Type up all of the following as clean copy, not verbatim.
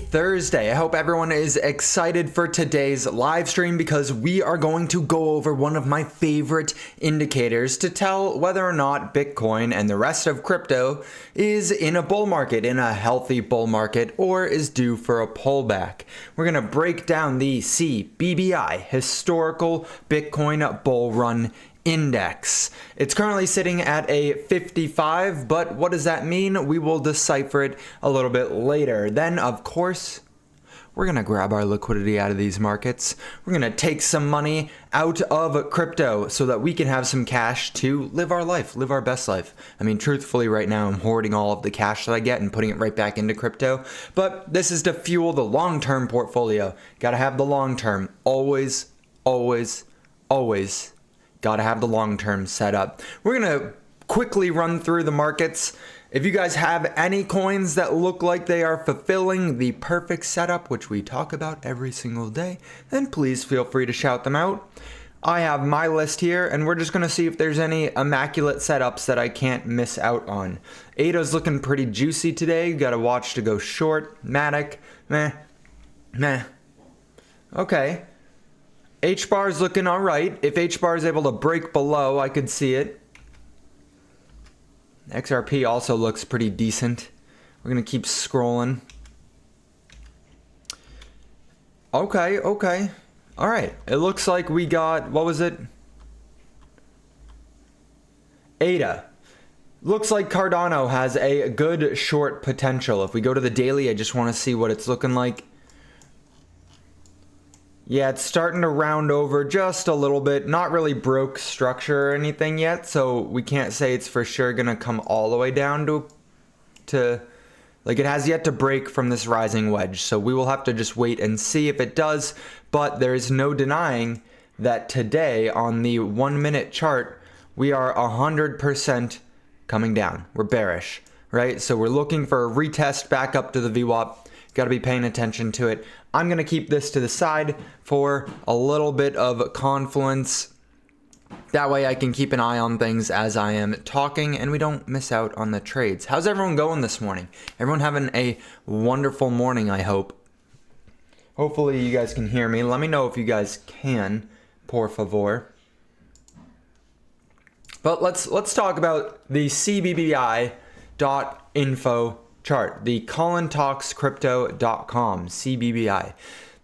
Thursday. I hope everyone is excited for today's live stream because we are going to go over one of my favorite indicators to tell whether or not Bitcoin and the rest of crypto is in a bull market, in a healthy bull market, or is due for a pullback. We're going to break down the CBBI, Historical Bitcoin Bull Run Index. It's currently sitting at a 55, but what does that mean? We will decipher it a little bit later. Then, of course, we're going to grab our liquidity out of these markets. We're going to take some money out of crypto so that we can have some cash to live our life, live our best life. I mean, truthfully, right now, I'm hoarding all of the cash that I get and putting it right back into crypto. But this is to fuel the long-term portfolio. Got to have the long-term. Always, always, always. Got to have the long-term set up. We're going to quickly run through the markets. If you guys have any coins that look like they are fulfilling the perfect setup, which we talk about every single day, then please feel free to shout them out. I have my list here, and we're just going to see if there's any immaculate setups that I can't miss out on. ADA's looking pretty juicy today. Got to watch to go short. Matic, meh. Okay. H-bar is looking all right. If H-bar is able to break below, I could see it. XRP also looks pretty decent. We're going to keep scrolling. Okay. All right. It looks like we got, what was it? ADA. Looks like Cardano has a good short potential. If we go to the daily, I just want to see what it's looking like. Yeah, it's starting to round over just a little bit. Not really broke structure or anything yet, so we can't say it's for sure going to come all the way down to like it has yet to break from this rising wedge. So we will have to just wait and see if it does, but there is no denying that today on the 1 minute chart, we are 100% coming down. We're bearish, right? So we're looking for a retest back up to the VWAP. Got to be paying attention to it. I'm going to keep this to the side for a little bit of confluence. That way I can keep an eye on things as I am talking and we don't miss out on the trades. How's everyone going this morning? Everyone having a wonderful morning, I hope. Hopefully you guys can hear me. Let me know if you guys can, por favor. But let's talk about the CBBI.info chart, the ColinTalksCrypto.com, CBBI.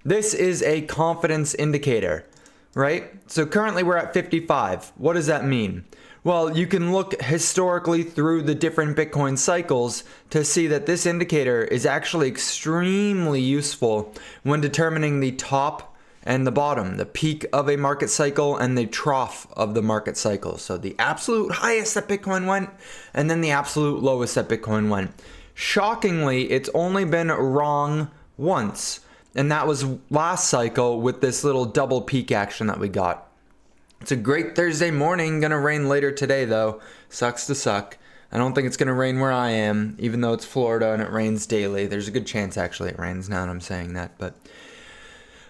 This is a confidence indicator, right? So currently we're at 55. What does that mean? Well, you can look historically through the different Bitcoin cycles to see that this indicator is actually extremely useful when determining the top and the bottom, the peak of a market cycle and the trough of the market cycle. So the absolute highest that Bitcoin went and then the absolute lowest that Bitcoin went. Shockingly, it's only been wrong once, and that was last cycle with this little double peak action that we got. It's a great Thursday morning. Gonna rain later today though. Sucks to suck. I don't think it's gonna rain where I am, even though it's Florida and it rains daily. There's a good chance actually it rains now that I'm saying that. But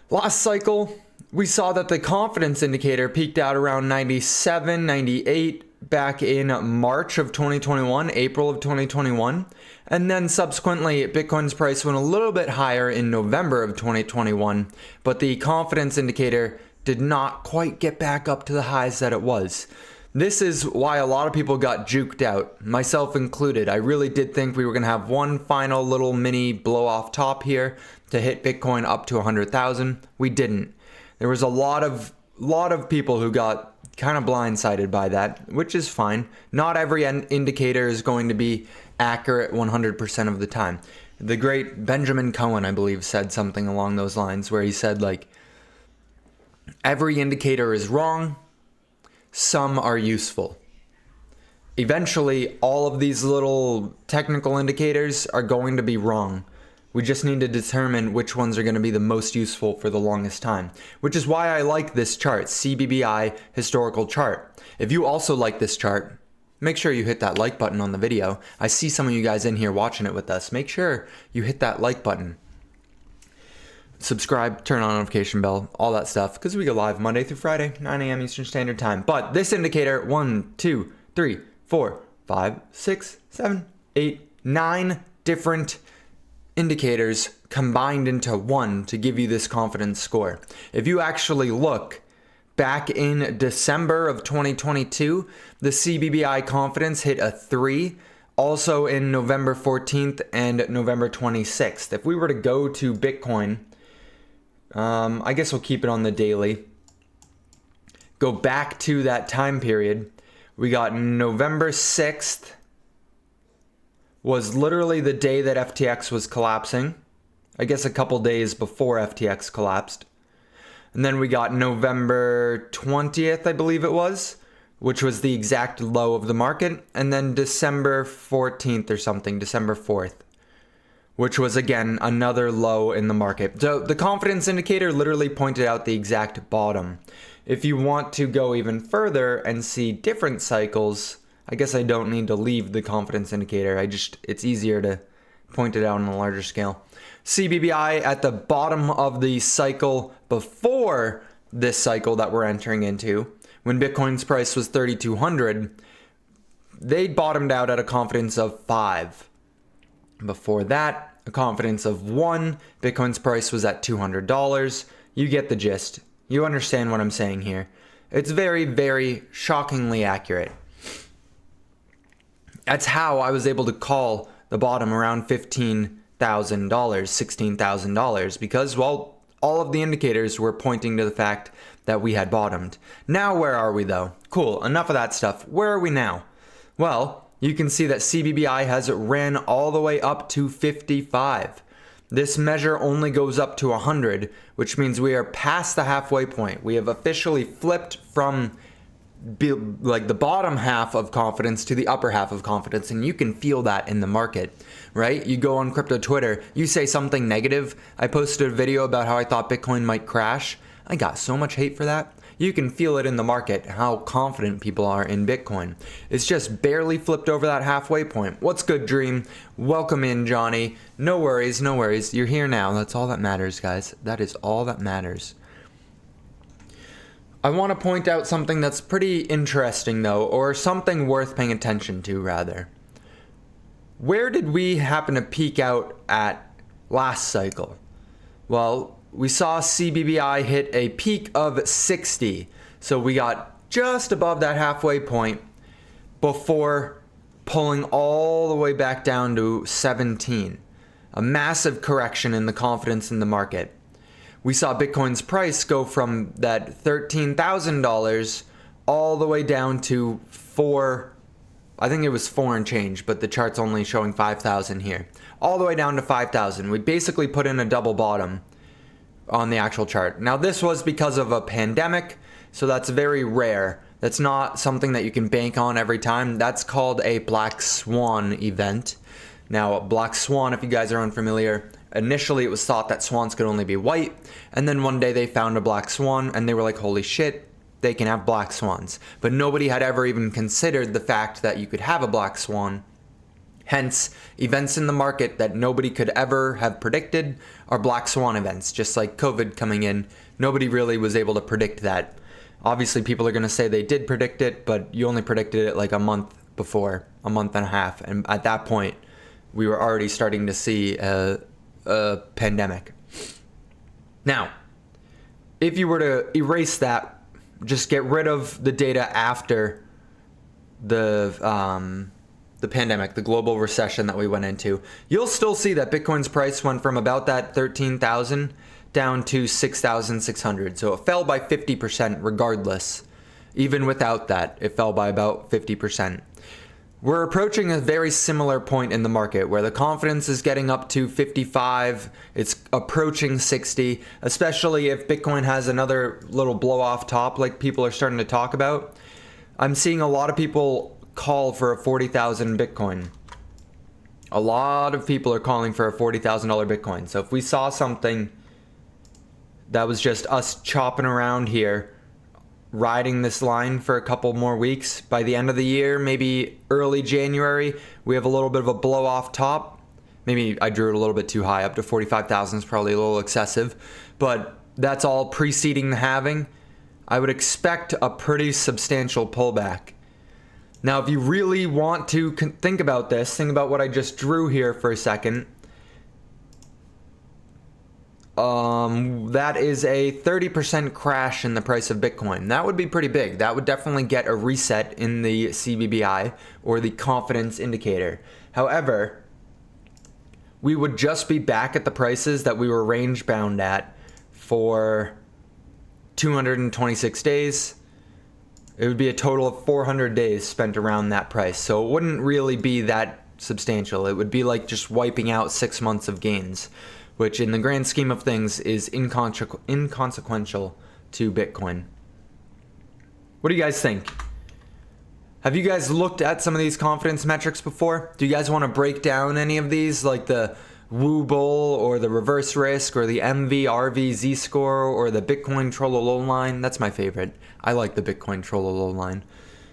last cycle, we saw that the confidence indicator peaked out around 97, 98 back in March of 2021, April of 2021. And then subsequently, Bitcoin's price went a little bit higher in November of 2021, but the confidence indicator did not quite get back up to the highs that it was. This is why a lot of people got juked out, myself included. I really did think we were going to have one final little mini blow off top here to hit Bitcoin up to 100,000. We didn't. There was a lot of people who got kind of blindsided by that, which is fine. Not every indicator is going to be accurate 100% of the time. The great Benjamin Cohen, I believe, said something along those lines where he said, like, every indicator is wrong, some are useful. Eventually, all of these little technical indicators are going to be wrong. We just need to determine which ones are going to be the most useful for the longest time, which is why I like this chart, CBBI historical chart. If you also like this chart, make sure you hit that like button on the video. I see some of you guys in here watching it with us. Make sure you hit that like button. Subscribe, turn on notification bell, all that stuff, because we go live Monday through Friday, 9 a.m. Eastern Standard Time. But this indicator, 1, 2, 3, 4, 5, 6, 7, 8, 9 different indicators combined into one to give you this confidence score. If you actually look back in December of 2022, the CBBI confidence hit a 3. Also in November 14th and November 26th. If we were to go to Bitcoin, I guess we'll keep it on the daily. Go back to that time period. We got November 6th was literally the day that FTX was collapsing. I guess a couple days before FTX collapsed. And then we got November 20th, I believe it was, which was the exact low of the market. And then December 14th or something, December 4th, which was again another low in the market. So the confidence indicator literally pointed out the exact bottom. If you want to go even further and see different cycles, I guess I don't need to leave the confidence indicator. It's easier to point it out on a larger scale. CBBI at the bottom of the cycle before this cycle that we're entering into, when Bitcoin's price was 3,200, they bottomed out at a confidence of 5. Before that, a confidence of 1. Bitcoin's price was at $200. You get the gist. You understand what I'm saying here. It's very, very shockingly accurate. That's how I was able to call the bottom around $15,000, $16,000, because, well, all of the indicators were pointing to the fact that we had bottomed. Now where are we though? Cool, enough of that stuff. Where are we now? Well, you can see that CBBI has ran all the way up to 55. This measure only goes up to 100, which means we are past the halfway point. We have officially flipped from like the bottom half of confidence to the upper half of confidence, and you can feel that in the market, right? You go on crypto Twitter, you say something negative. I posted a video about how I thought Bitcoin might crash. I got so much hate for that. You can feel it in the market, how confident people are in Bitcoin. It's just barely flipped over that halfway point. What's good, Dream? Welcome in, Johnny. No worries, no worries. You're here now. That's all that matters, guys. That is all that matters. I want to point out something that's pretty interesting, though, or something worth paying attention to, rather. Where did we happen to peak out at last cycle? Well, we saw CBBI hit a peak of 60. So we got just above that halfway point before pulling all the way back down to 17. A massive correction in the confidence in the market. We saw Bitcoin's price go from that $13,000 all the way down to I think it was 4 and change, but the chart's only showing 5,000 here. All the way down to 5,000. We basically put in a double bottom on the actual chart. Now this was because of a pandemic, so that's very rare. That's not something that you can bank on every time. That's called a black swan event. Now, black swan, if you guys are unfamiliar, initially it was thought that swans could only be white, and then one day they found a black swan and they were like, holy shit, they can have black swans. But nobody had ever even considered the fact that you could have a black swan. Hence, events in the market that nobody could ever have predicted are black swan events, just like COVID coming in. Nobody really was able to predict that. Obviously, people are going to say they did predict it, but you only predicted it like a month before, a month and a half. And at that point, we were already starting to see a pandemic. Now, if you were to erase that, just get rid of the data after the pandemic, the global recession that we went into, you'll still see that Bitcoin's price went from about that 13,000 down to 6,600. So it fell by 50% regardless. Even without that, it fell by about 50%. We're approaching a very similar point in the market where the confidence is getting up to 55, it's approaching 60, especially if Bitcoin has another little blow off top like people are starting to talk about. I'm seeing a lot of people call for a 40,000 Bitcoin. A lot of people are calling for a $40,000 Bitcoin. So if we saw something that was just us chopping around here, riding this line for a couple more weeks, by the end of the year, maybe early January, we have a little bit of a blow off top. Maybe I drew it a little bit too high, up to 45,000 is probably a little excessive, but that's all preceding the halving. I would expect a pretty substantial pullback. Now, if you really want to think about this, think about what I just drew here for a second. That is a 30% crash in the price of Bitcoin. That would be pretty big. That would definitely get a reset in the CBBI, or the confidence indicator. However, we would just be back at the prices that we were range bound at for 226 days. It would be a total of 400 days spent around that price. So it wouldn't really be that substantial. It would be like just wiping out 6 months of gains, which in the grand scheme of things is inconsequential to Bitcoin. What do you guys think? Have you guys looked at some of these confidence metrics before? Do you guys want to break down any of these, like the Wu Bull or the reverse risk or the MV/RV Z-score or the Bitcoin Trololo line? That's my favorite. I like the Bitcoin Trololo line.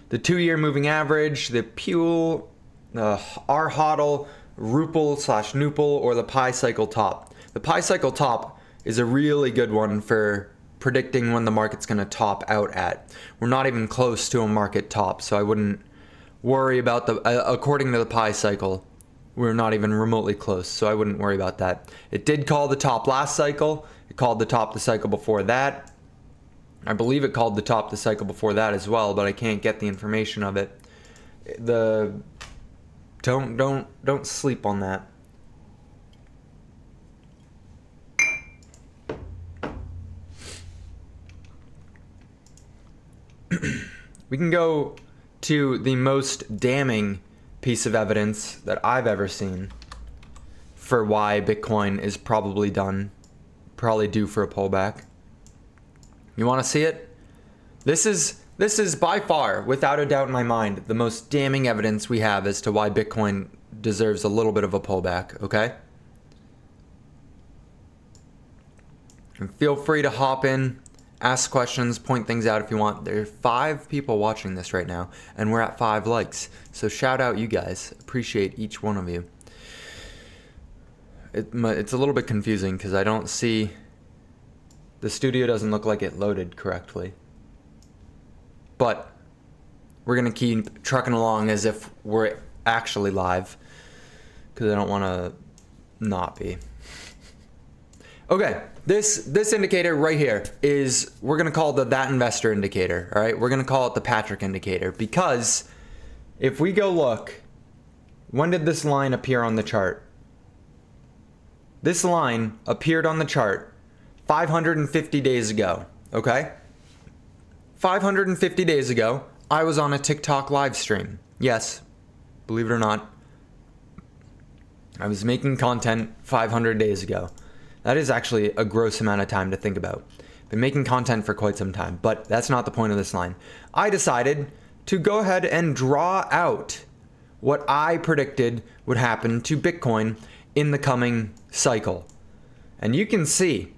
The 2-year moving average, the Puel, the R-HODL, Rupal/Nupal, or the Pi Cycle Top. The Pi Cycle Top is a really good one for predicting when the market's going to top out at. We're not even close to a market top, so I wouldn't worry about according to the Pi Cycle, we're not even remotely close, so I wouldn't worry about that. It did call the top last cycle. It called the top the cycle before that. I believe it called the top the cycle before that as well, but I can't get the information of it. Don't sleep on that. We can go to the most damning piece of evidence that I've ever seen for why Bitcoin is probably due for a pullback. You want to see it? This is by far, without a doubt in my mind, the most damning evidence we have as to why Bitcoin deserves a little bit of a pullback, okay? And feel free to hop in, ask questions, point things out if you want. There are 5 people watching this right now, and we're at 5 likes. So shout out you guys. Appreciate each one of you. It's a little bit confusing because I don't see... The studio doesn't look like it loaded correctly. But we're going to keep trucking along as if we're actually live, because I don't want to not be. Okay, this indicator right here is, we're going to call that investor indicator, all right? We're going to call it the Patrick indicator, because if we go look, when did this line appear on the chart? This line appeared on the chart 550 days ago, okay? 550 days ago, I was on a TikTok live stream. Yes, believe it or not, I was making content 500 days ago. That is actually a gross amount of time to think about. Been making content for quite some time, but that's not the point of this line. I decided to go ahead and draw out what I predicted would happen to Bitcoin in the coming cycle. And you can see,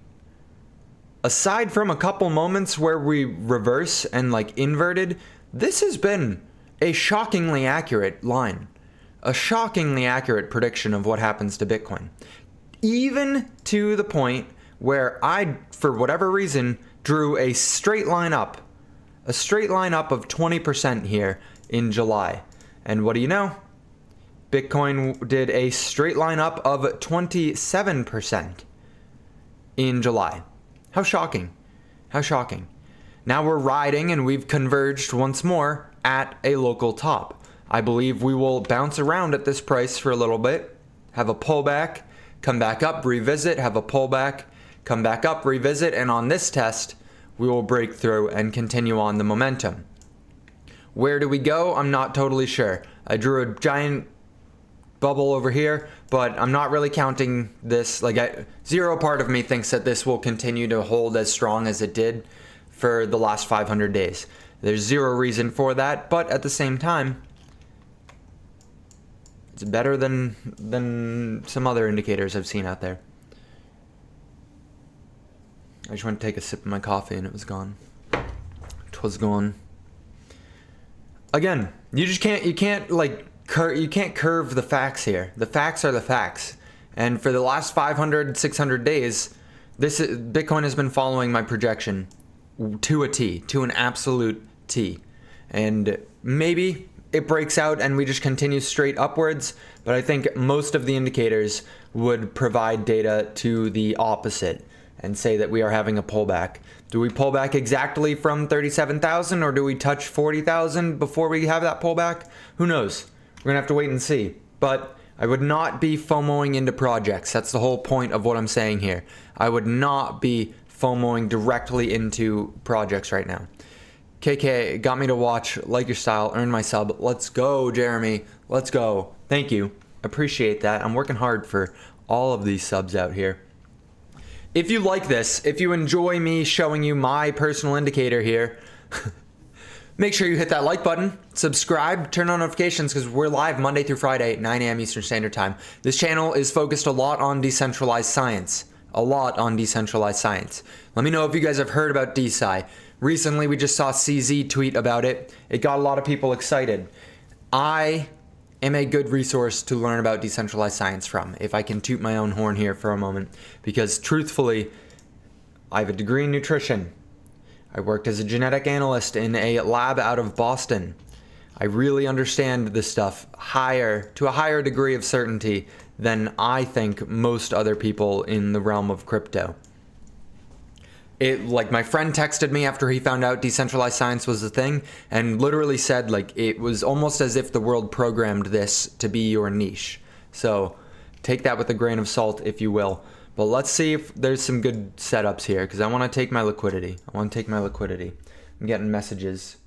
aside from a couple moments where we reverse and like inverted, this has been a shockingly accurate line. A shockingly accurate prediction of what happens to Bitcoin. Even to the point where I, for whatever reason, drew a straight line up. A straight line up of 20% here in July. And what do you know? Bitcoin did a straight line up of 27% in July. How shocking. How shocking. Now we're riding and we've converged once more at a local top. I believe we will bounce around at this price for a little bit, have a pullback, come back up, revisit, have a pullback, come back up, revisit, and on this test, we will break through and continue on the momentum. Where do we go? I'm not totally sure. I drew a giant bubble over here, but I'm not really counting this. Zero part of me thinks that this will continue to hold as strong as it did for the last 500 days. There's zero reason for that, but at the same time, it's better than some other indicators I've seen out there. I just went to take a sip of my coffee and it was gone. It was gone. Again, you can't curve the facts here. The facts are the facts. And for the last 500, 600 days, Bitcoin has been following my projection to a T, to an absolute T. And maybe it breaks out and we just continue straight upwards, but I think most of the indicators would provide data to the opposite and say that we are having a pullback. Do we pull back exactly from 37,000 or do we touch 40,000 before we have that pullback? Who knows? We're gonna have to wait and see. But I would not be FOMOing into projects. That's the whole point of what I'm saying here. I would not be FOMOing directly into projects right now. KK got me to watch Like Your Style, earn my sub. Let's go, Jeremy. Let's go. Thank you. Appreciate that. I'm working hard for all of these subs out here. If you like this, if you enjoy me showing you my personal indicator here, make sure you hit that like button, subscribe, turn on notifications because we're live Monday through Friday at 9 a.m. Eastern Standard Time. This channel is focused a lot on decentralized science. A lot on decentralized science. Let me know if you guys have heard about DeSci. Recently, we just saw CZ tweet about it. It got a lot of people excited. I am a good resource to learn about decentralized science from, if I can toot my own horn here for a moment. Because truthfully, I have a degree in nutrition. I worked as a genetic analyst in a lab out of Boston. I really understand this stuff to a higher degree of certainty than I think most other people in the realm of crypto. Like my friend texted me after he found out decentralized science was a thing and literally said like it was almost as if the world programmed this to be your niche. So take that with a grain of salt if you will. But let's see if there's some good setups here because I want to take my liquidity. I'm getting messages.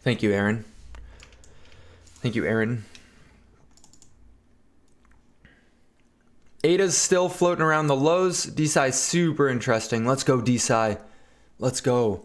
Thank you, Aaron. ADA's still floating around the lows. DeSci's super interesting. Let's go, DeSci. Let's go.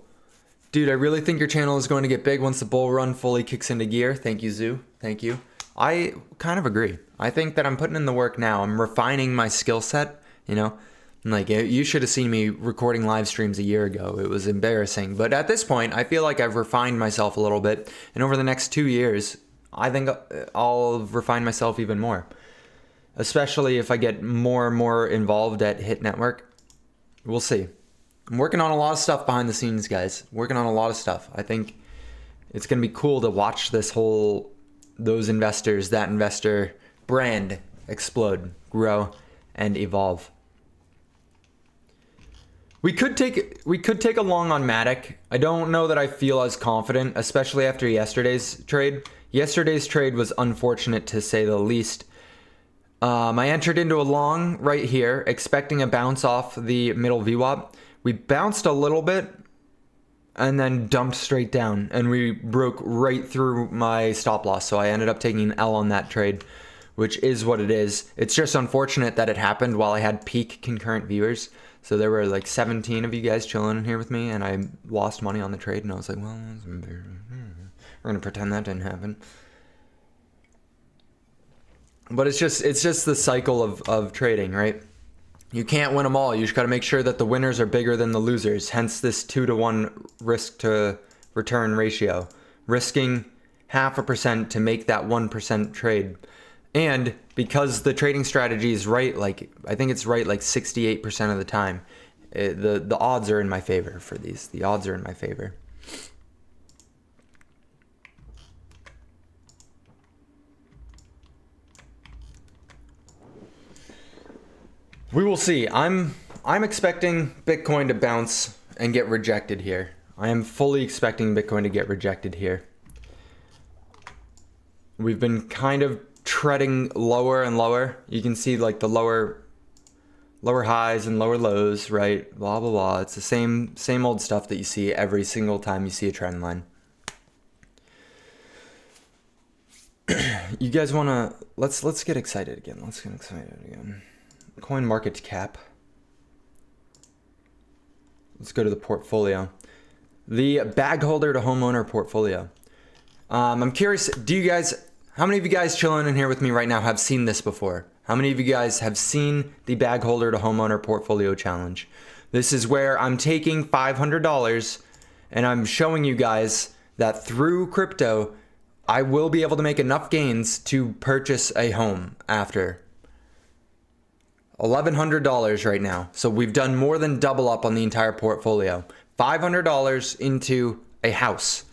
Dude, I really think your channel is going to get big once the bull run fully kicks into gear. Thank you, Zoo. Thank you. I kind of agree. I think that I'm putting in the work now. I'm refining my skill set, you know? Like, you should have seen me recording live streams a year ago. It was embarrassing. But at this point, I feel like I've refined myself a little bit. And over the next 2 years, I think I'll refine myself even more. Especially if I get more and more involved at Hit Network. We'll see. I'm working on a lot of stuff behind the scenes, guys. Working on a lot of stuff. I think it's going to be cool to watch those investors, that investor brand explode, grow, and evolve. We could take a long on Matic. I don't know that I feel as confident, especially after yesterday's trade. Yesterday's trade was unfortunate to say the least. I entered into a long right here, expecting a bounce off the middle VWAP. We bounced a little bit and then dumped straight down, and we broke right through my stop loss. So I ended up taking an L on that trade, which is what it is. It's just unfortunate that it happened while I had peak concurrent viewers. So there were like 17 of you guys chilling in here with me, and I lost money on the trade, and I was like, well, we're gonna pretend that didn't happen. But it's just the cycle of trading, right? You can't win them all. You just got to make sure that the winners are bigger than the losers. Hence this 2-to-1 risk to return ratio. Risking 0.5% to make that 1% trade. And because the trading strategy is right, like I think it's right like 68% of the time, the odds are in my favor for these. The odds are in my favor. We will see. I'm expecting Bitcoin to bounce and get rejected here. I am fully expecting Bitcoin to get rejected here. We've been kind of treading lower and lower. You can see like the lower highs and lower lows, right? Blah blah blah. It's the same old stuff that you see every single time you see a trend line. You guys wanna let's get excited again. Coin market cap. Let's go to the portfolio. The bag holder to homeowner portfolio. I'm curious, how many of you guys chilling in here with me right now have seen this before? How many of you guys have seen the bag holder to homeowner portfolio challenge? This is where I'm taking $500 and I'm showing you guys that through crypto, I will be able to make enough gains to purchase a home after. $1,100 right now. So we've done more than double up on the entire portfolio. $500 into a house.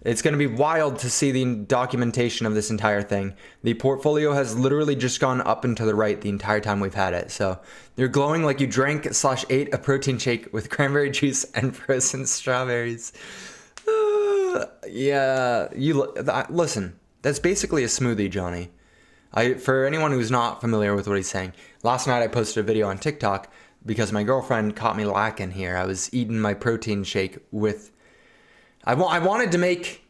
It's going to be wild to see the documentation of this entire thing. The portfolio has literally just gone up and to the right the entire time we've had it. So you're glowing like you drank/ate a protein shake with cranberry juice and frozen strawberries. Yeah, listen. That's basically a smoothie, Johnny. For anyone who's not familiar with what he's saying, last night I posted a video on TikTok because my girlfriend caught me lacking here. I was eating my protein shake with... I wanted to make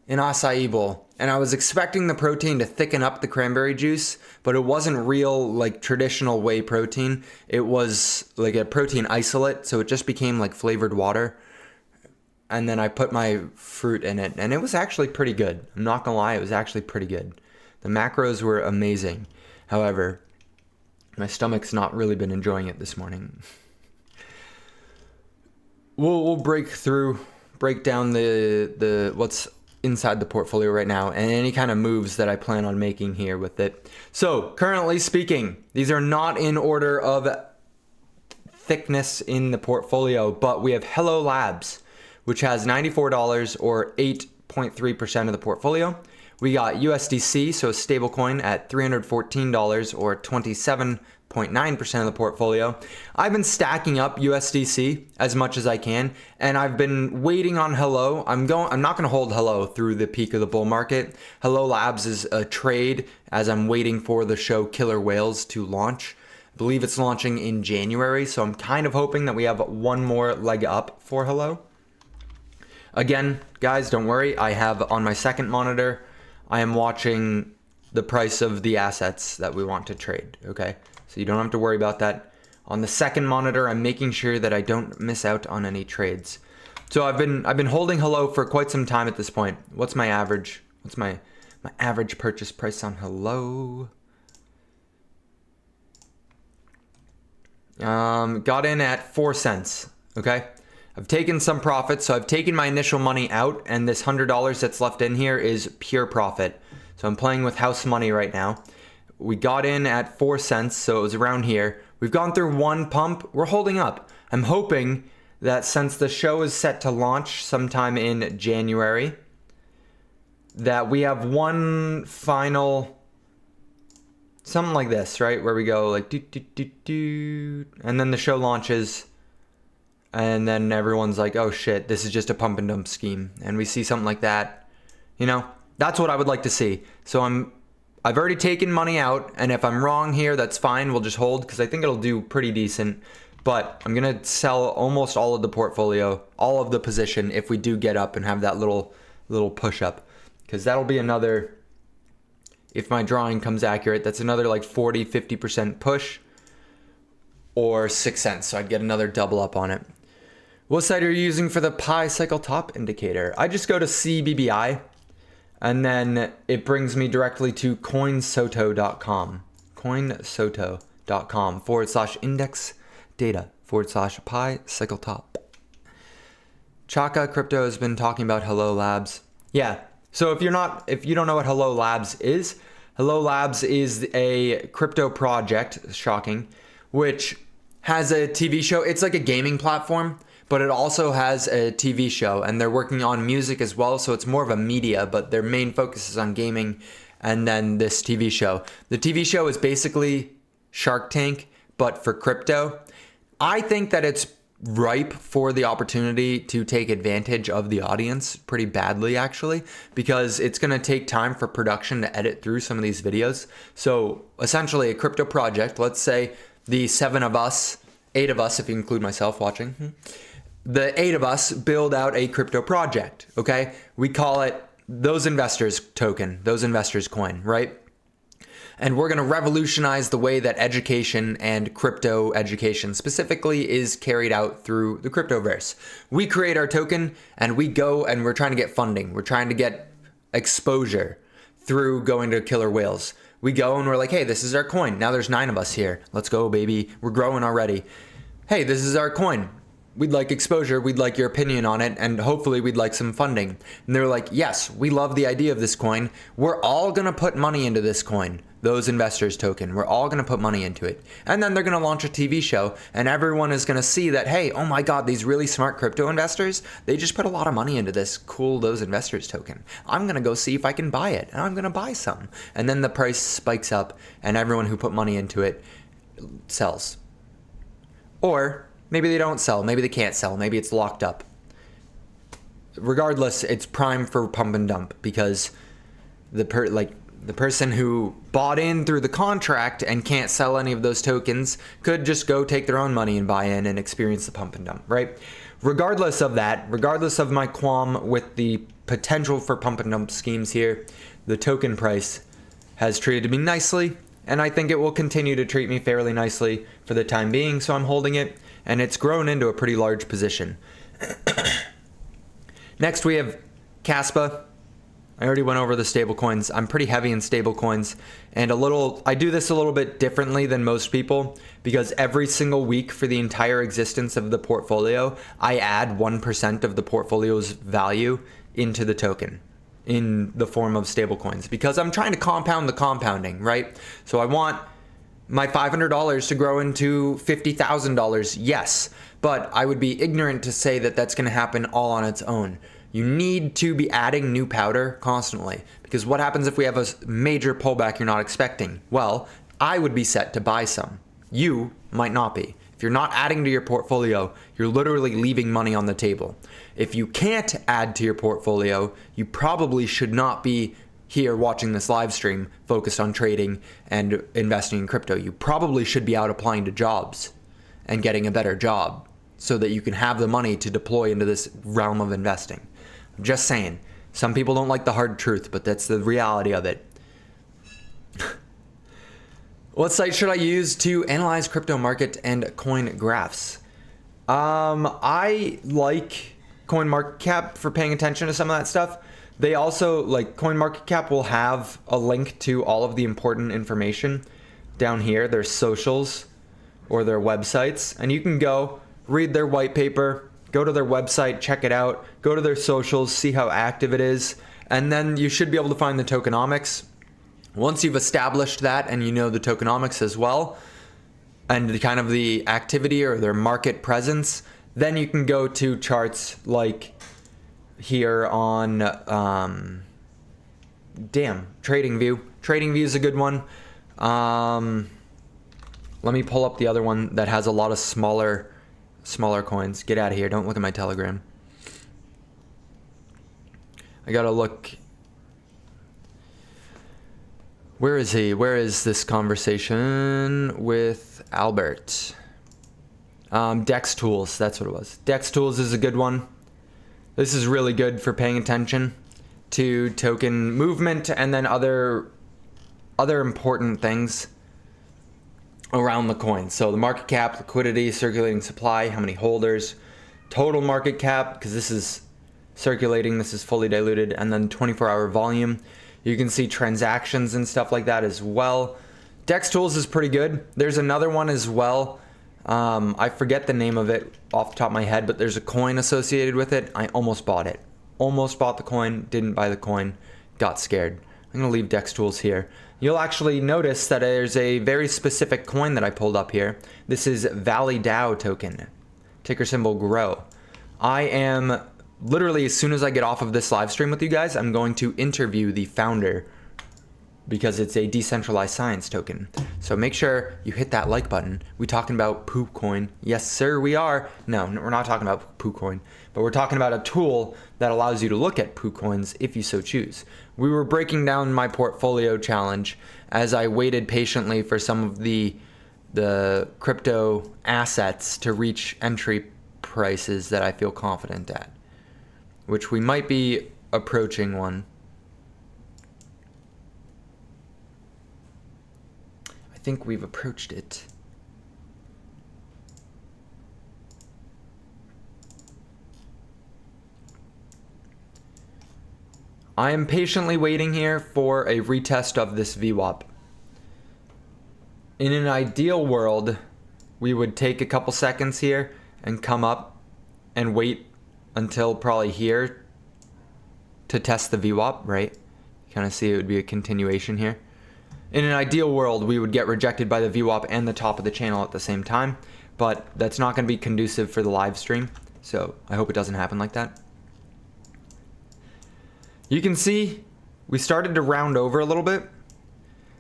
an acai bowl, and I was expecting the protein to thicken up the cranberry juice, but it wasn't real, like, traditional whey protein. It was like a protein isolate, so it just became like flavored water. And then I put my fruit in it, and it was actually pretty good. I'm not gonna lie, it was actually pretty good. The macros were amazing. However, my stomach's not really been enjoying it this morning. We'll break down the what's inside the portfolio right now and any kind of moves that I plan on making here with it. So, currently speaking, these are not in order of thickness in the portfolio, but we have Hello Labs, which has $94 or 8.3% of the portfolio. We got USDC, so a stable coin, at $314 or 27.9% of the portfolio. I've been stacking up USDC as much as I can, and I've been waiting on Hello. I'm not going to hold Hello through the peak of the bull market. Hello Labs is a trade as I'm waiting for the show Killer Whales to launch. I believe it's launching in January, so I'm kind of hoping that we have one more leg up for Hello. Again, guys, don't worry. I have on my second monitor, I am watching the price of the assets that we want to trade, okay? So you don't have to worry about that. On the second monitor, I'm making sure that I don't miss out on any trades. So I've been holding Hello for quite some time at this point. What's my average? What's my average purchase price on Hello? Got in at 4 cents, okay? I've taken some profit, so I've taken my initial money out, and this $100 that's left in here is pure profit. So I'm playing with house money right now. We got in at 4 cents, so it was around here. We've gone through one pump. We're holding up. I'm hoping that since the show is set to launch sometime in January, that we have one final... something like this, right? Where we go like do, and then the show launches. And then everyone's like, oh shit, this is just a pump and dump scheme. And we see something like that. You know, that's what I would like to see. So I've already taken money out. And if I'm wrong here, that's fine. We'll just hold because I think it'll do pretty decent. But I'm going to sell almost all of the portfolio, all of the position if we do get up and have that little push up. Because that'll be another, if my drawing comes accurate, that's another like 40-50% push or 6 cents. So I'd get another double up on it. What site are you using for the Pi Cycle Top indicator? I just go to CBBI, and then it brings me directly to coinsoto.com. Coinsoto.com /index data /Pi Cycle Top. Chaka Crypto has been talking about Hello Labs. Yeah. So if you don't know what Hello Labs is a crypto project, shocking, which has a TV show. It's like a gaming platform, but it also has a TV show, and they're working on music as well, so it's more of a media, but their main focus is on gaming and then this TV show. The TV show is basically Shark Tank, but for crypto. I think that it's ripe for the opportunity to take advantage of the audience pretty badly, actually, because it's going to take time for production to edit through some of these videos. So essentially a crypto project, let's say the 8 of us, if you include myself watching, the 8 of us build out a crypto project, okay? We call it Those Investors Token, Those Investors Coin, right? And we're going to revolutionize the way that education and crypto education specifically is carried out through the cryptoverse. We create our token and we go and we're trying to get funding. We're trying to get exposure through going to Killer Whales. We go and we're like, hey, this is our coin. Now there's 9 of us here. Let's go, baby. We're growing already. Hey, this is our coin. we'd like exposure, we'd like your opinion on it, and hopefully we'd like some funding. And they're like, yes, we love the idea of this coin. We're all going to put money into this coin, those investors token. We're all going to put money into it. And then they're going to launch a TV show, and everyone is going to see that, hey, oh my God, these really smart crypto investors, they just put a lot of money into this cool those investors token. I'm going to go see if I can buy it, and I'm going to buy some. And then the price spikes up, and everyone who put money into it sells. Or maybe they don't sell. Maybe they can't sell. Maybe it's locked up. Regardless, it's prime for pump and dump because the person who bought in through the contract and can't sell any of those tokens could just go take their own money and buy in and experience the pump and dump, right? Regardless of that, regardless of my qualm with the potential for pump and dump schemes here, the token price has treated me nicely, and I think it will continue to treat me fairly nicely for the time being, so I'm holding it. And it's grown into a pretty large position. Next, we have Kaspa. I already went over the stablecoins. I'm pretty heavy in stablecoins, and I do this a little bit differently than most people because every single week for the entire existence of the portfolio, I add 1% of the portfolio's value into the token in the form of stablecoins because I'm trying to compound the compounding, right? So I want my $500 to grow into $50,000, yes, but I would be ignorant to say that that's going to happen all on its own. You need to be adding new powder constantly because what happens if we have a major pullback you're not expecting? Well, I would be set to buy some. You might not be. If you're not adding to your portfolio, you're literally leaving money on the table. If you can't add to your portfolio, you probably should not be here watching this live stream focused on trading and investing in crypto. You probably should be out applying to jobs and getting a better job so that you can have the money to deploy into this realm of investing. I'm just saying, some people don't like the hard truth, but that's the reality of it. What site should I use to analyze crypto market and coin graphs? I like CoinMarketCap for paying attention to some of that stuff. They also, like CoinMarketCap will have a link to all of the important information down here, their socials or their websites. And you can go read their white paper, go to their website, check it out, go to their socials, see how active it is. And then you should be able to find the tokenomics. Once you've established that and you know the tokenomics as well, and the kind of the activity or their market presence, then you can go to charts like here on TradingView. TradingView is a good one. Let me pull up the other one that has a lot of smaller coins. Get out of here. Don't look at my Telegram. I gotta look. Where is he? Where is this conversation with Albert? Dex Tools, that's what it was. Dex Tools is a good one. This is really good for paying attention to token movement and then other important things around the coin. So the market cap, liquidity, circulating supply, how many holders, total market cap, because this is circulating, this is fully diluted, and then 24-hour volume. You can see transactions and stuff like that as well. Dex Tools is pretty good. There's another one as well. I forget the name of it off the top of my head, but there's a coin associated with it. I almost bought it. Almost bought the coin, didn't buy the coin, got scared. I'm going to leave Dex Tools here. You'll actually notice that there's a very specific coin that I pulled up here. This is Valley DAO token, ticker symbol GROW. I am literally, as soon as I get off of this live stream with you guys, I'm going to interview the founder because it's a decentralized science token. So make sure you hit that like button. We talking about PooCoin? Yes, sir, we are. No, we're not talking about PooCoin, but we're talking about a tool that allows you to look at PooCoins if you so choose. We were breaking down my portfolio challenge as I waited patiently for some of the crypto assets to reach entry prices that I feel confident at, which we might be approaching one. I think we've approached it. I am patiently waiting here for a retest of this VWAP. In an ideal world, we would take a couple seconds here and come up and wait until probably here to test the VWAP, right? Kind of see it would be a continuation here. In an ideal world, we would get rejected by the VWAP and the top of the channel at the same time, but that's not going to be conducive for the live stream, so I hope it doesn't happen like that. You can see we started to round over a little bit,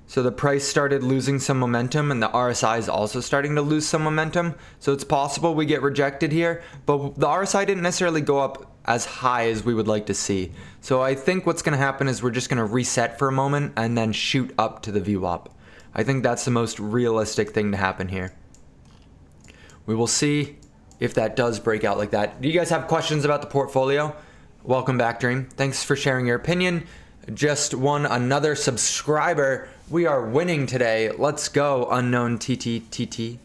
so the price started losing some momentum, and the RSI is also starting to lose some momentum, so it's possible we get rejected here, but the RSI didn't necessarily go up as high as we would like to see. So I think what's going to happen is we're just going to reset for a moment and then shoot up to the VWAP. I think that's the most realistic thing to happen here. We will see if that does break out like that. Do you guys have questions about the portfolio? Welcome back, Dream. Thanks for sharing your opinion. Just won another subscriber. We are winning today. Let's go, unknown TTTT.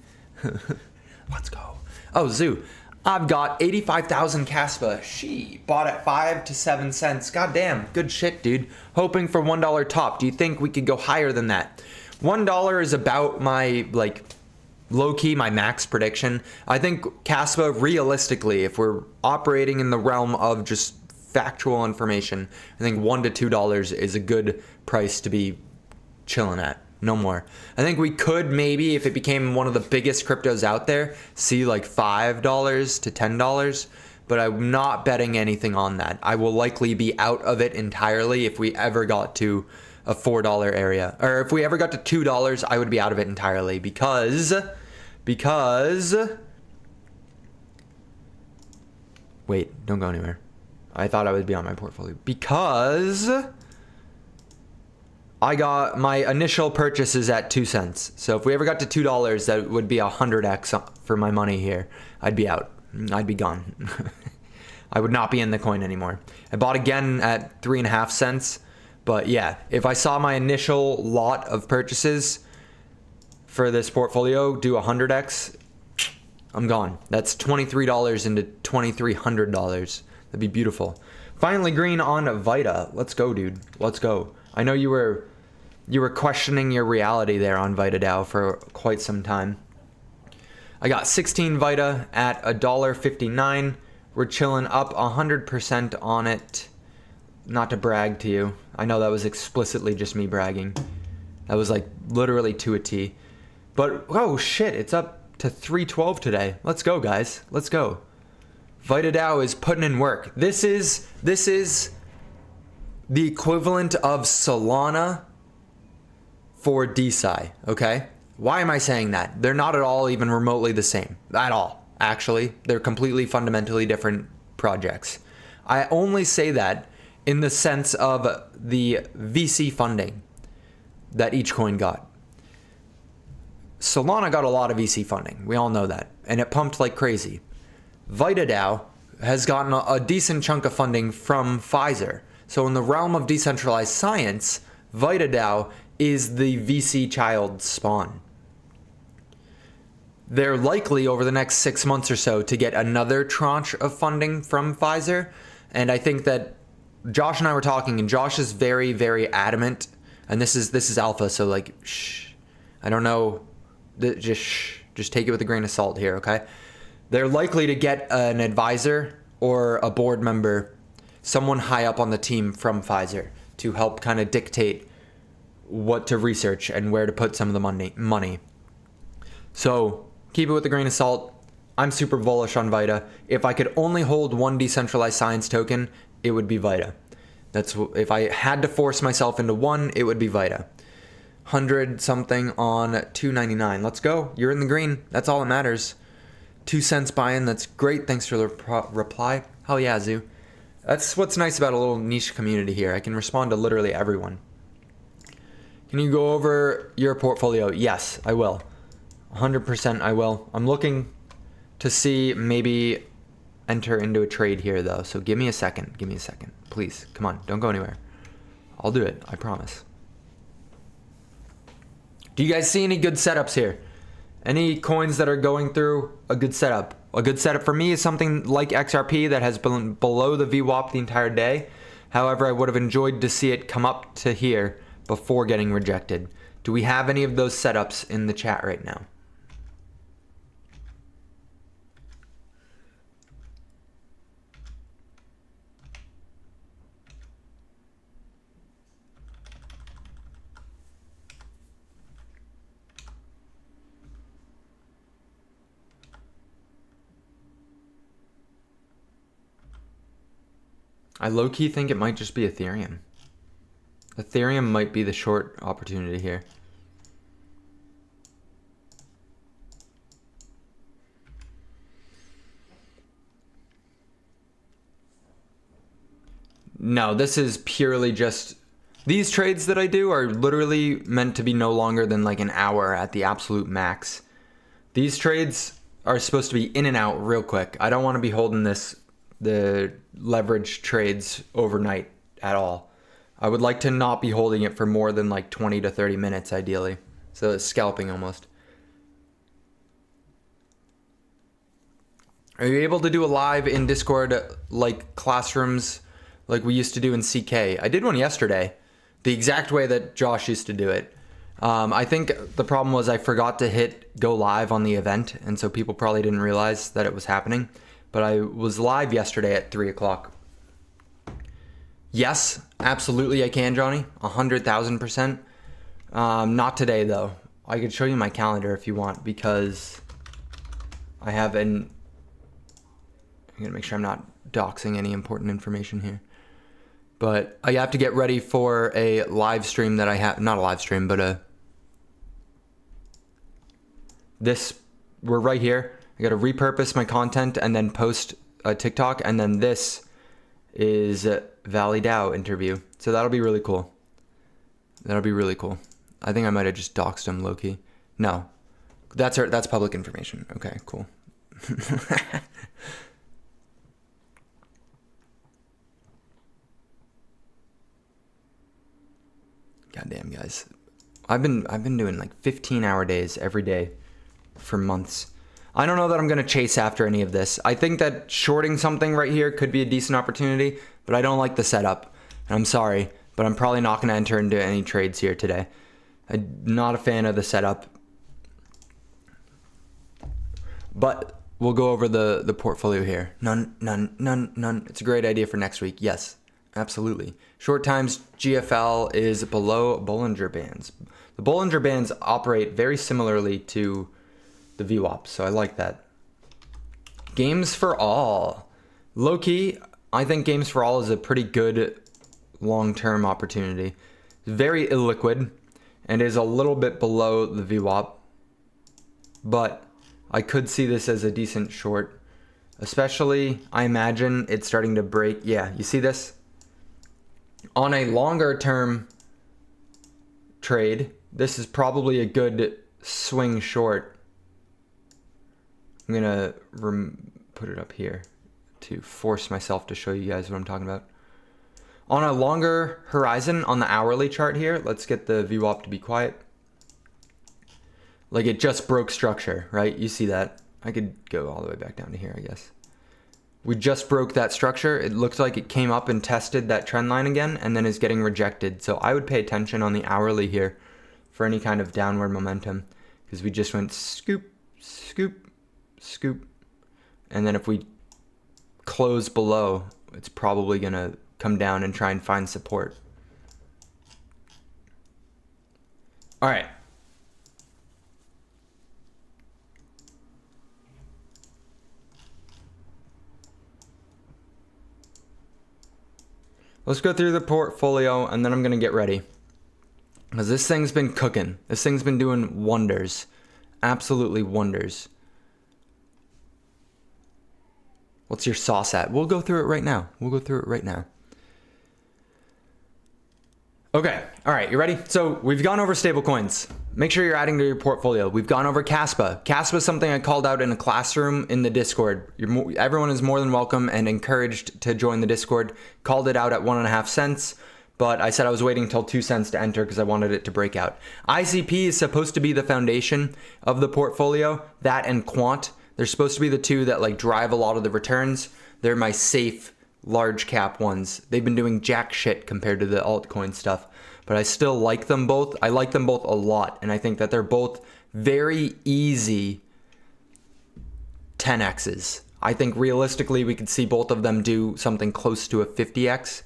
Let's go. Oh, Zoo. I've got 85,000 Caspa. She bought at 5 to 7 cents. God damn, good shit, dude. Hoping for $1 top. Do you think we could go higher than that? $1 is about my, like, low-key, my max prediction. I think Caspa, realistically, if we're operating in the realm of just factual information, I think $1 to $2 is a good price to be chilling at. No more. I think we could maybe, if it became one of the biggest cryptos out there, see like $5 to $10, but I'm not betting anything on that. I will likely be out of it entirely if we ever got to a $4 area. Or if we ever got to $2, I would be out of it entirely because... Wait, don't go anywhere. I thought I would be on my portfolio. Because... I got my initial purchases at 2 cents. So if we ever got to $2, that would be 100x for my money here. I'd be out. I'd be gone. I would not be in the coin anymore. I bought again at 3.5 cents. But yeah, if I saw my initial lot of purchases for this portfolio do 100x, I'm gone. That's $23 into $2,300. That'd be beautiful. Finally green on Vita. Let's go, dude. Let's go. I know you were questioning your reality there on VitaDAO for quite some time. I got 16 Vita at $1.59. We're chilling up 100% on it. Not to brag to you. I know that was explicitly just me bragging. That was like literally to a T. But oh shit, it's up to 312 today. Let's go, guys. Let's go. VitaDAO is putting in work. This is the equivalent of Solana for DeSci, okay? Why am I saying that? They're not at all even remotely the same. At all, actually. They're completely fundamentally different projects. I only say that in the sense of the VC funding that each coin got. Solana got a lot of VC funding. We all know that. And it pumped like crazy. VitaDAO has gotten a decent chunk of funding from Pfizer. So in the realm of decentralized science, VitaDAO is the VC child spawn. They're likely over the next 6 months or so to get another tranche of funding from Pfizer. And I think that Josh and I were talking, and Josh is very, very adamant. And this is alpha, so like, shh. I don't know. Just shh. Just take it with a grain of salt here, okay? They're likely to get an advisor or a board member, someone high up on the team from Pfizer, to help kind of dictate what to research and where to put some of the money. So keep it with a grain of salt. I'm super bullish on Vita. If I could only hold one decentralized science token, it would be Vita. If I had to force myself into one, it would be Vita. 100 something on $2.99. Let's go. You're in the green. That's all that matters. 2 cents buy-in. That's great. Thanks for the reply. Hell yeah, Zoo. That's what's nice about a little niche community here. I can respond to literally everyone. Can you go over your portfolio? Yes, I will. 100% I will. I'm looking to see maybe enter into a trade here though. So give me a second. Give me a second. Please. Come on. Don't go anywhere. I'll do it. I promise. Do you guys see any good setups here? Any coins that are going through a good setup? A good setup for me is something like XRP that has been below the VWAP the entire day. However, I would have enjoyed to see it come up to here before getting rejected. Do we have any of those setups in the chat right now? I low-key think it might just be Ethereum. Ethereum might be the short opportunity here. No, this is purely just... These trades that I do are literally meant to be no longer than like an hour at the absolute max. These trades are supposed to be in and out real quick. I don't want to be holding the leverage trades overnight at all. I would like to not be holding it for more than like 20 to 30 minutes ideally. So it's scalping almost. Are you able to do a live in Discord like classrooms like we used to do in CK? I did one yesterday, the exact way that Josh used to do it. I think the problem was I forgot to hit go live on the event, and so people probably didn't realize that it was happening. But I was live yesterday at 3 o'clock. Yes, absolutely I can, Johnny. 100,000%. Not today, though. I could show you my calendar if you want, because I have I'm going to make sure I'm not doxing any important information here. But I have to get ready for a live stream that I have, not a live stream, but we're right here. I got to repurpose my content and then post a TikTok. And then this is Valley Dow interview. So that'll be really cool. That'll be really cool. I think I might have just doxed him low-key. No, that's public information. Okay, cool. Goddamn, guys. I've been doing like 15-hour days every day for months. I don't know that I'm going to chase after any of this. I think that shorting something right here could be a decent opportunity, but I don't like the setup. And I'm sorry, but I'm probably not going to enter into any trades here today. I'm not a fan of the setup. But we'll go over the portfolio here. None. It's a great idea for next week. Yes, absolutely. Short times GFL is below Bollinger Bands. The Bollinger Bands operate very similarly to the VWAP, so I like that. Games for All. Low-key, I think Games for All is a pretty good long-term opportunity. Very illiquid and is a little bit below the VWAP, but I could see this as a decent short. Especially, I imagine it's starting to break. Yeah, you see this? On a longer term trade, this is probably a good swing short. I'm gonna put it up here to force myself to show you guys what I'm talking about. On a longer horizon, on the hourly chart here, let's get the VWAP to be quiet. Like it just broke structure, right? You see that? I could go all the way back down to here, I guess. We just broke that structure. It looked like it came up and tested that trend line again and then is getting rejected. So I would pay attention on the hourly here for any kind of downward momentum, because we just went scoop, scoop, scoop. And then if we close below, it's probably going to come down and try and find support. All right. Let's go through the portfolio and then I'm going to get ready. Because this thing's been cooking. This thing's been doing wonders. Absolutely wonders. What's your sauce at? We'll go through it right now. Okay. All right. You ready? So we've gone over stablecoins. Make sure you're adding to your portfolio. We've gone over Kaspa. Kaspa is something I called out in a classroom in the Discord. Everyone is more than welcome and encouraged to join the Discord. Called it out at 1.5 cents, but I said I was waiting until 2 cents to enter because I wanted it to break out. ICP is supposed to be the foundation of the portfolio. That and Quant. They're supposed to be the two that like drive a lot of the returns. They're my safe large cap ones. They've been doing jack shit compared to the altcoin stuff, but I still like them both. I like them both a lot, and I think that they're both very easy 10x's. I think realistically we could see both of them do something close to a 50x,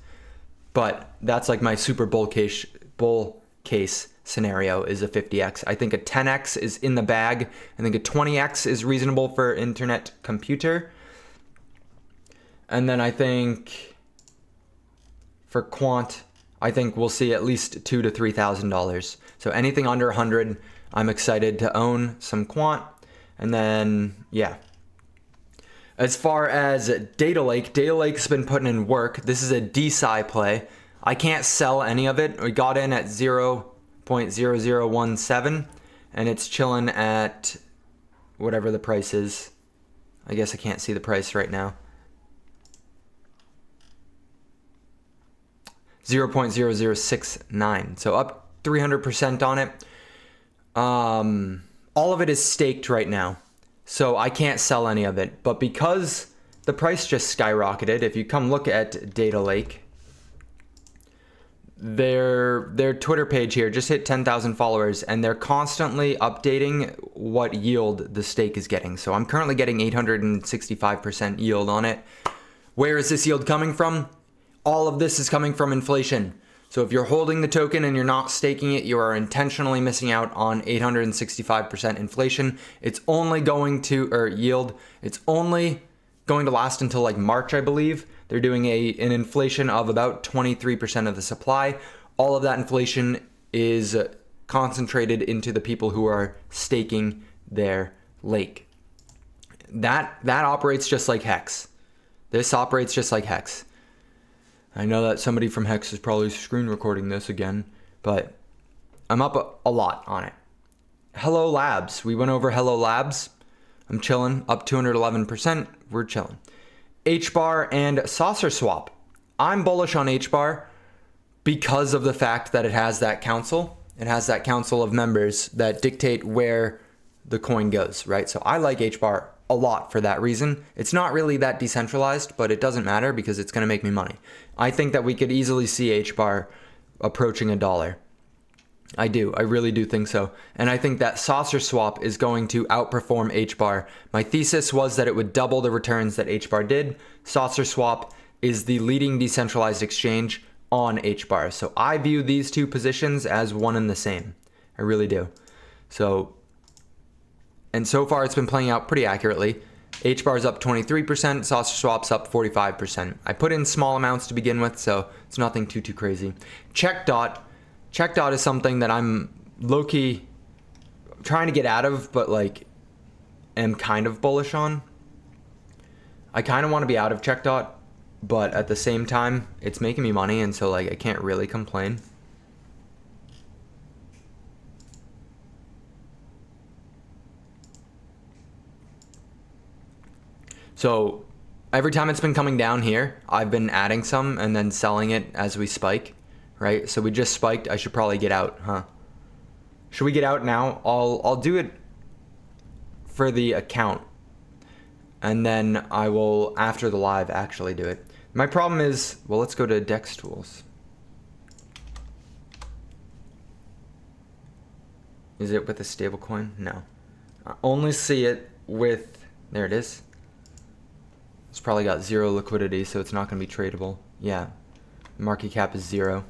but that's like my super bull case scenario is a 50x. I think a 10x is in the bag. I think a 20x is reasonable for internet computer. And then I think For quant, I think we'll see at least $2,000 to $3,000. So anything under 100, I'm excited to own some quant. And then, yeah. As far as Data Lake, Data Lake's been putting in work. This is a DeSci play. I can't sell any of it. We got in at 0.0017, and it's chilling at whatever the price is. I guess I can't see the price right now. 0.0069. So up 300% on it. All of it is staked right now. So I can't sell any of it. But because the price just skyrocketed, if you come look at Data Lake, their Twitter page here just hit 10,000 followers, and they're constantly updating what yield the stake is getting. So I'm currently getting 865% yield on it. Where is this yield coming from? All of this is coming from inflation. So if you're holding the token and you're not staking it, you are intentionally missing out on 865% inflation. It's only going to, or yield, it's only going to last until like March, I believe. They're doing an inflation of about 23% of the supply. All of that inflation is concentrated into the people who are staking their lake. That operates just like Hex. This operates just like Hex. I know that somebody from Hex is probably screen recording this again, but I'm up a lot on it. Hello Labs. We went over Hello Labs. I'm chilling, up 211%. We're chilling. HBAR and Saucer Swap. I'm bullish on HBAR because of the fact that it has that council. It has that council of members that dictate where the coin goes, right? So I like HBAR a lot for that reason. It's not really that decentralized, but it doesn't matter because it's going to make me money. I think that we could easily see HBAR approaching $1. I do. I really do think so. And I think that Saucer Swap is going to outperform HBAR. My thesis was that it would double the returns that HBAR did. Saucer Swap is the leading decentralized exchange on HBAR. So I view these two positions as one and the same. I really do. And so far it's been playing out pretty accurately. HBAR is up 23%, Saucer Swap's up 45%. I put in small amounts to begin with, so it's nothing too crazy. CheckDot is something that I'm low-key trying to get out of, but like am kind of bullish on. I kind of want to be out of CheckDot, but at the same time, it's making me money, and so like I can't really complain. So every time it's been coming down here, I've been adding some and then selling it as we spike, right? So we just spiked. I should probably get out, huh? Should we get out now? I'll do it for the account, and then I will, after the live, actually do it. My problem is, well, let's go to Dex Tools. Is it with a stablecoin? No. I only see it with, there it is. It's probably got 0 liquidity, so it's not going to be tradable. Yeah, market cap is 0.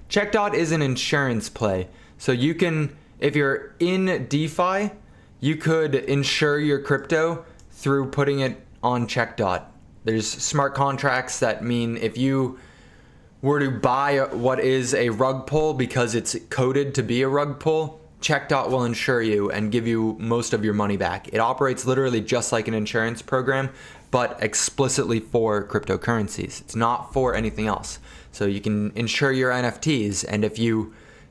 CheckDot is an insurance play. So you can, if you're in DeFi, you could insure your crypto through putting it on CheckDot. There's smart contracts that mean if you were to buy what is a rug pull because it's coded to be a rug pull, CheckDot will insure you and give you most of your money back. It operates literally just like an insurance program, but explicitly for cryptocurrencies. It's not for anything else. So you can insure your NFTs, and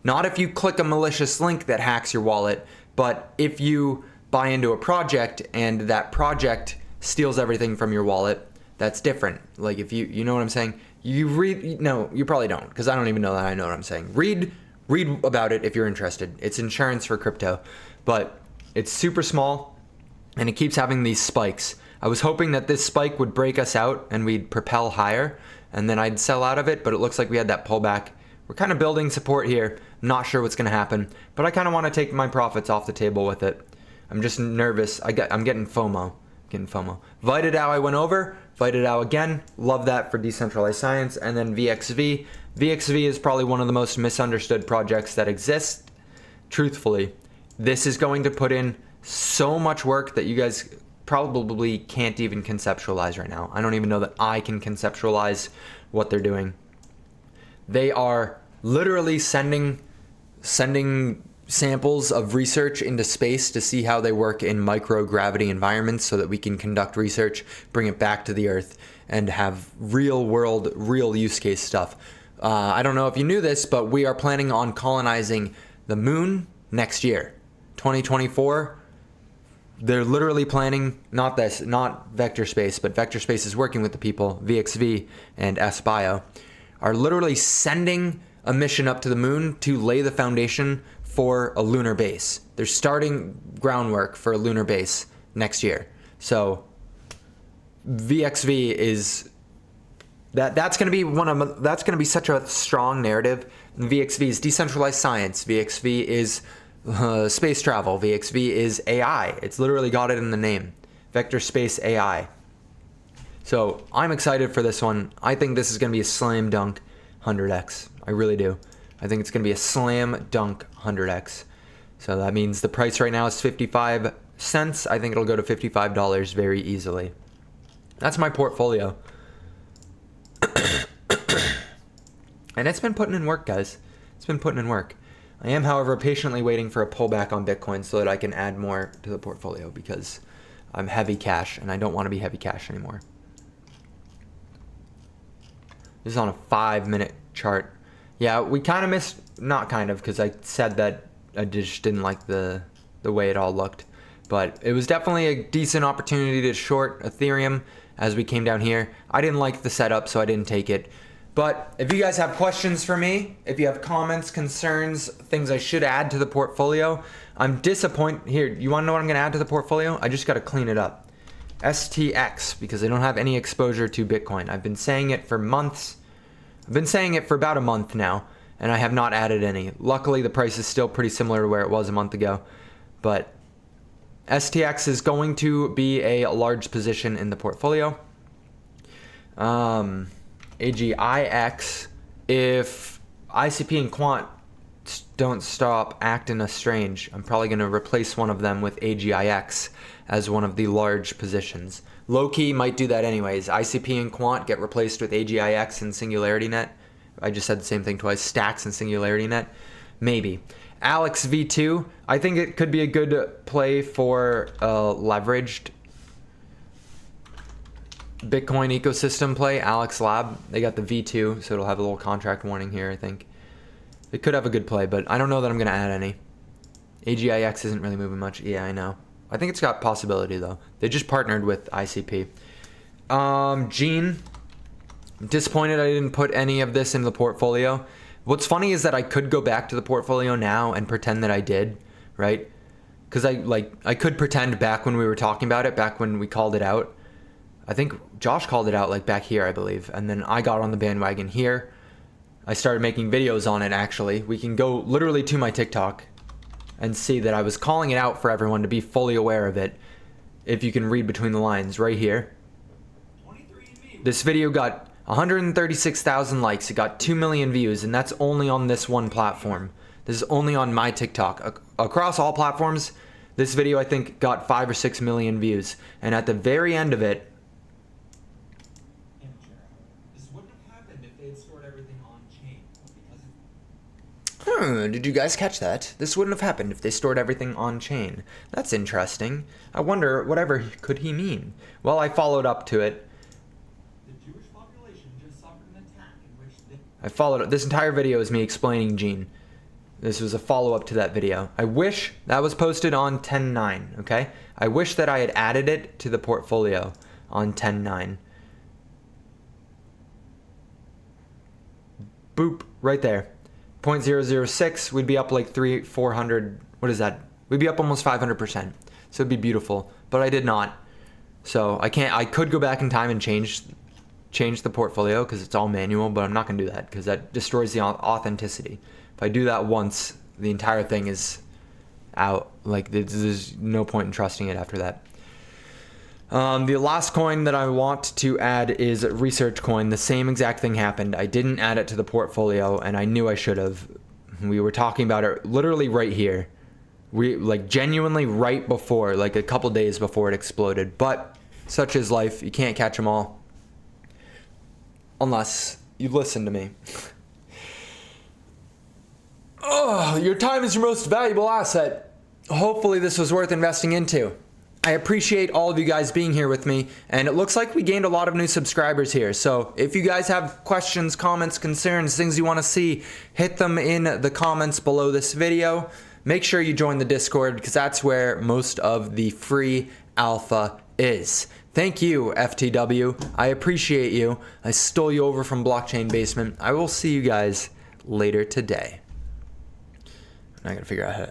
not if you click a malicious link that hacks your wallet, but if you buy into a project and that project steals everything from your wallet, that's different. Like if you know what I'm saying? No, you probably don't, because I don't even know that I know what I'm saying. Read about it if you're interested. It's insurance for crypto, but it's super small and it keeps having these spikes. I was hoping that this spike would break us out and we'd propel higher and then I'd sell out of it, but it looks like we had that pullback. We're kind of building support here. I'm not sure what's going to happen, but I kind of want to take my profits off the table with it. I'm just nervous. I'm getting FOMO. VitaDAO I went over. VitaDAO again. Love that for decentralized science. And then VXV. VXV is probably one of the most misunderstood projects that exist. Truthfully, this is going to put in so much work that you guys probably can't even conceptualize right now. I don't even know that I can conceptualize what they're doing. They are literally sending samples of research into space to see how they work in microgravity environments so that we can conduct research, bring it back to the Earth, and have real world, real use case stuff. I don't know if you knew this, but we are planning on colonizing the moon next year, 2024. They're literally planning, not Vector Space, but Vector Space is working with the people, VXV and SBio, are literally sending a mission up to the moon to lay the foundation for a lunar base. They're starting groundwork for a lunar base next year. So VXV is that's going to be such a strong narrative. VXV is decentralized science. VXV is space travel. VXV is AI. It's literally got it in the name. Vector Space AI. So I'm excited for this one. I think this is going to be a slam dunk 100x. I really do. I think it's going to be a slam dunk 100x. So that means the price right now is 55 cents. I think it'll go to $55 very easily. That's my portfolio. And it's been putting in work, guys. It's been putting in work. I am, however, patiently waiting for a pullback on Bitcoin so that I can add more to the portfolio because I'm heavy cash and I don't want to be heavy cash anymore. This is on a 5-minute chart. Yeah, we kind of missed, not kind of, because I said that I just didn't like the way it all looked. But it was definitely a decent opportunity to short Ethereum as we came down here. I didn't like the setup, so I didn't take it. But if you guys have questions for me, if you have comments, concerns, things I should add to the portfolio, I'm disappointed. Here, you want to know what I'm going to add to the portfolio? I just got to clean it up. STX, because I don't have any exposure to Bitcoin. I've been saying it for months. I've been saying it for about a month now, and I have not added any. Luckily, the price is still pretty similar to where it was a month ago. But STX is going to be a large position in the portfolio. AGIX, if ICP and Quant don't stop acting strange, I'm probably going to replace one of them with AGIX as one of the large positions. Low-key might do that anyways. ICP and Quant get replaced with AGIX and SingularityNet. I just said the same thing twice. Stacks and SingularityNet. Maybe. Alex V2, I think it could be a good play for leveraged Bitcoin ecosystem play. Alex Lab, they got the V2, so it'll have a little contract warning here, I think. It could have a good play, but I don't know that I'm going to add any. AGIX isn't really moving much. Yeah, I know. I think it's got possibility, though. They just partnered with ICP. Gene, disappointed I didn't put any of this in the portfolio. What's funny is that I could go back to the portfolio now and pretend that I did, right? Because I could pretend back when we were talking about it, back when we called it out. I think Josh called it out like back here, I believe. And then I got on the bandwagon here. I started making videos on it, actually. We can go literally to my TikTok and see that I was calling it out for everyone to be fully aware of it. If you can read between the lines right here. This video got 136,000 likes. It got 2 million views, and that's only on this one platform. This is only on my TikTok. Across all platforms, this video, I think, got 5 or 6 million views. And at the very end of it, did you guys catch that? This wouldn't have happened if they stored everything on chain. That's interesting. I wonder, whatever could he mean? Well, I followed up to it. The Jewish population just suffered an attack in which I followed up. This entire video is me explaining Gene. This was a follow-up to that video. I wish that was posted on 10/9, okay? I wish that I had added it to the portfolio on 10/9. Boop, right there. 0.006, we'd be up like 400, what is that? We'd be up almost 500%. So it'd be beautiful, but I did not. So I could go back in time and change the portfolio because it's all manual, but I'm not gonna do that because that destroys the authenticity. If I do that once, the entire thing is out. Like there's no point in trusting it after that. The last coin that I want to add is Research Coin. The same exact thing happened. I didn't add it to the portfolio, and I knew I should have. We were talking about it literally right here. We genuinely right before, like a couple days before it exploded. But such is life. You can't catch them all. Unless you listen to me. Oh, your time is your most valuable asset. Hopefully this was worth investing into. I appreciate all of you guys being here with me, and it looks like we gained a lot of new subscribers here. So if you guys have questions, comments, concerns, things you want to see, hit them in the comments below this video. Make sure you join the Discord because that's where most of the free alpha is. Thank you, FTW. I appreciate you. I stole you over from Blockchain Basement. I will see you guys later today. I gotta figure out how to